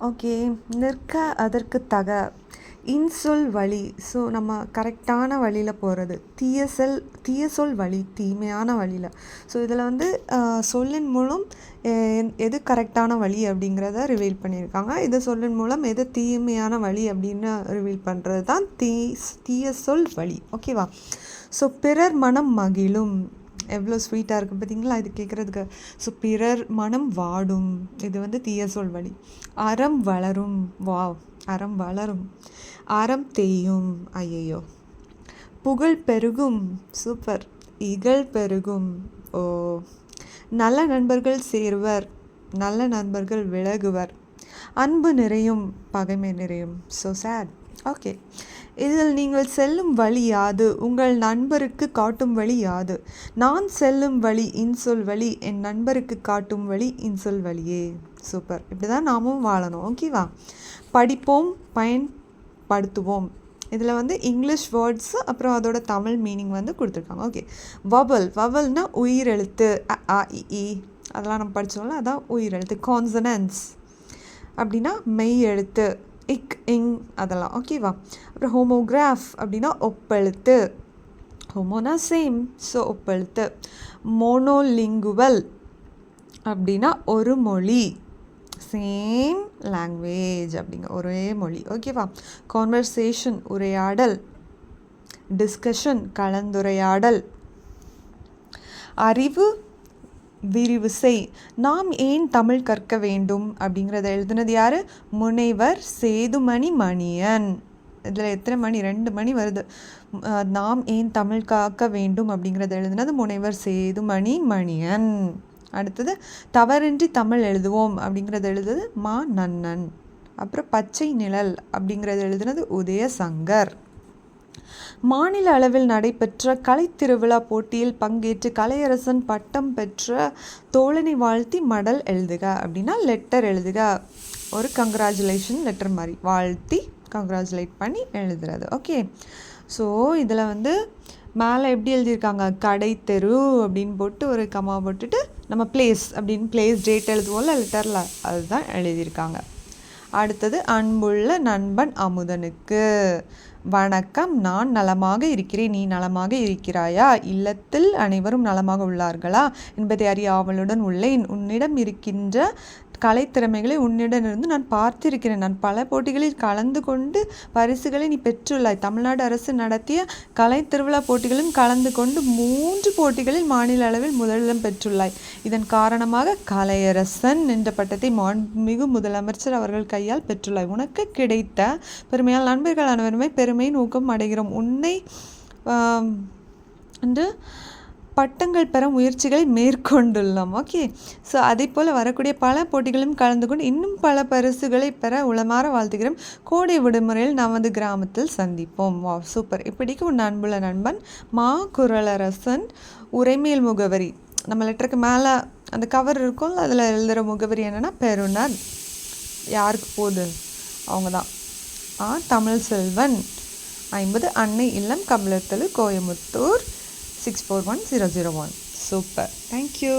Okay. நிற்க அதற்கு தக. இன்சொல் வழி. ஸோ நம்ம கரெக்டான வழியில் போகிறது. தீய சொல் வழி, தீமையான வழியில். ஸோ இதில் வந்து சொல்லின் மூலம் எது கரெக்டான வழி அப்படிங்கிறத ரிவீல் பண்ணியிருக்காங்க. இது சொல்லின் மூலம் எது தீமையான வழி அப்படின்னு ரிவீல் பண்ணுறது தான் தீய சொல் வழி. ஓகேவா? ஸோ பிறர் மனம் மகிழும். எவ்வளோ ஸ்வீட்டாக இருக்குது பார்த்தீங்களா இது கேட்குறதுக்கு. ஸோ பிறர் மனம் வாடும். இது வந்து தீய சொல் வழி. அறம் வளரும். வாவ், அறம் வளரும். அறம் தேயும். ஐயையோ. புகழ் பெருகும். சூப்பர். இகழ் பெருகும். ஓ. நல்ல நண்பர்கள் சேருவர், நல்ல நண்பர்கள் விலகுவர். அன்பு நிறையும், பகைமை நிறையும். So sad. ஓகே. இதில் நீங்கள் செல்லும் வழி யாது? உங்கள் நண்பருக்கு காட்டும் வழி யாது? நான் செல்லும் வழி இன்சொல் வழி, என் நண்பருக்கு காட்டும் வழி இன்சொல் வழியே. சூப்பர். இப்படி தான் நாமும் வாழணும். ஓகேவா? படிப்போம், பயன்படுத்துவோம். இதில் வந்து இங்கிலீஷ் வேர்ட்ஸு அப்புறம் அதோட தமிழ் மீனிங் வந்து கொடுத்துருக்காங்க. ஓகே. வவல்னா உயிரெழுத்து. அ இ ஈ அதெல்லாம் நம்ம படித்தோம்ல, அதான் உயிரெழுத்து. கான்சனன்ஸ் அப்படின்னா மெய் எழுத்து. இக் இங் அதெல்லாம். ஓகேவா? அப்புறம் ஹோமோகிராஃப் அப்படின்னா ஒப்பெழுத்து. ஹோமோனா சேம், ஸோ ஒப்பெழுத்து. மோனோலிங்குவல் அப்படின்னா ஒரு மொழி, சேம் லாங்குவேஜ் அப்படிங்க, ஒரே மொழி. ஓகேவா? கான்வர்சேஷன் உரையாடல். டிஸ்கஷன் கலந்துரையாடல். அறிவு விரிவு செய். நாம் ஏன் தமிழ் கற்க வேண்டும் அப்படிங்கிறத எழுதுனது யார்? முனைவர் சேதுமணி மணியன். இதில் எத்தனை மணி? 2 மணி வருது. நாம் ஏன் தமிழ் காக்க வேண்டும் அப்படிங்கிறத எழுதுனது முனைவர் சேதுமணி மணியன். அடுத்தது தவறின்றி தமிழ் எழுதுவோம் அப்படிங்கிறத எழுதுனது மா நன்னன். அப்புறம் பச்சை நிழல் அப்படிங்கிறத எழுதுனது உதயசங்கர். மாநில அளவில் நடைபெற்ற கலைத்திருவிழா போட்டியில் பங்கேற்று கலையரசன் பட்டம் பெற்ற தோழனை வாழ்த்தி மடல் எழுதுக அப்படின்னா லெட்டர் எழுதுக. ஒரு கங்க்ராச்சுலேஷன் லெட்டர் மாதிரி வாழ்த்தி கங்க்ராச்சுலேட் பண்ணி எழுதுறது. ஓகே. ஸோ இதில் வந்து மேலே எப்படி எழுதியிருக்காங்க? கடை தெரு அப்படின்னு போட்டு ஒரு கமா போட்டுட்டு நம்ம பிளேஸ் அப்படின்னு பிளேஸ் டேட் எழுதுவோம்ல லெட்டரில், அதுதான் எழுதியிருக்காங்க. அடுத்தது அன்புள்ள நண்பன் அமுதனுக்கு வணக்கம். நான் நலமாக இருக்கிறேன், நீ நலமாக இருக்கிறாயா? இல்லத்தில் அனைவரும் நலமாக உள்ளார்களா என்பதை அறிய ஆவலுடன் உள்ளேன். உன்னிடம் இருக்கின்ற கலைத்திறமைகளை உன்னிடமிருந்து நான் பார்த்திருக்கிறேன். நான் பல போட்டிகளில் கலந்து கொண்டு பரிசுகளை நீ பெற்றுள்ளாய். தமிழ்நாடு அரசு நடத்திய கலை திருவிழா போட்டிகளிலும் கலந்து கொண்டு 3 போட்டிகளில் மாநில அளவில் முதலிடம் பெற்றுள்ளாய். இதன் காரணமாக கலையரசன் என்ற பட்டத்தை மாண்புமிகு முதலமைச்சர் அவர்கள் கையால் பெற்றுள்ளாய். உனக்கு கிடைத்த பெருமையால் நண்பர்கள் அனைவருமே பெருமையின் ஊக்கம் அடைகிறோம். உன்னை என்று பட்டங்கள் பெற முயற்சிகளை மேற்கொண்டுள்ளோம். ஓகே. ஸோ அதே போல் வரக்கூடிய பல போட்டிகளும் கலந்து கொண்டு இன்னும் பல பரிசுகளை பெற உளமாற வாழ்த்துகிறோம். கோடை விடுமுறையில் நமது கிராமத்தில் சந்திப்போம். வா, சூப்பர். இப்படிக்கு உன் அன்புள்ள நண்பன் மா குரலரசன். உரைமேல் முகவரி. நம்ம லெட்டருக்கு மேலே அந்த கவர் இருக்கும்ல, அதில் எழுதுகிற முகவரி என்னென்னா பெறுநர். யாருக்கு போகுது? அவங்க தான். தமிழ் செல்வன் 50 அன்னை இல்லம் கமலத்தலு கோயமுத்தூர் 641001. Super. Thank you.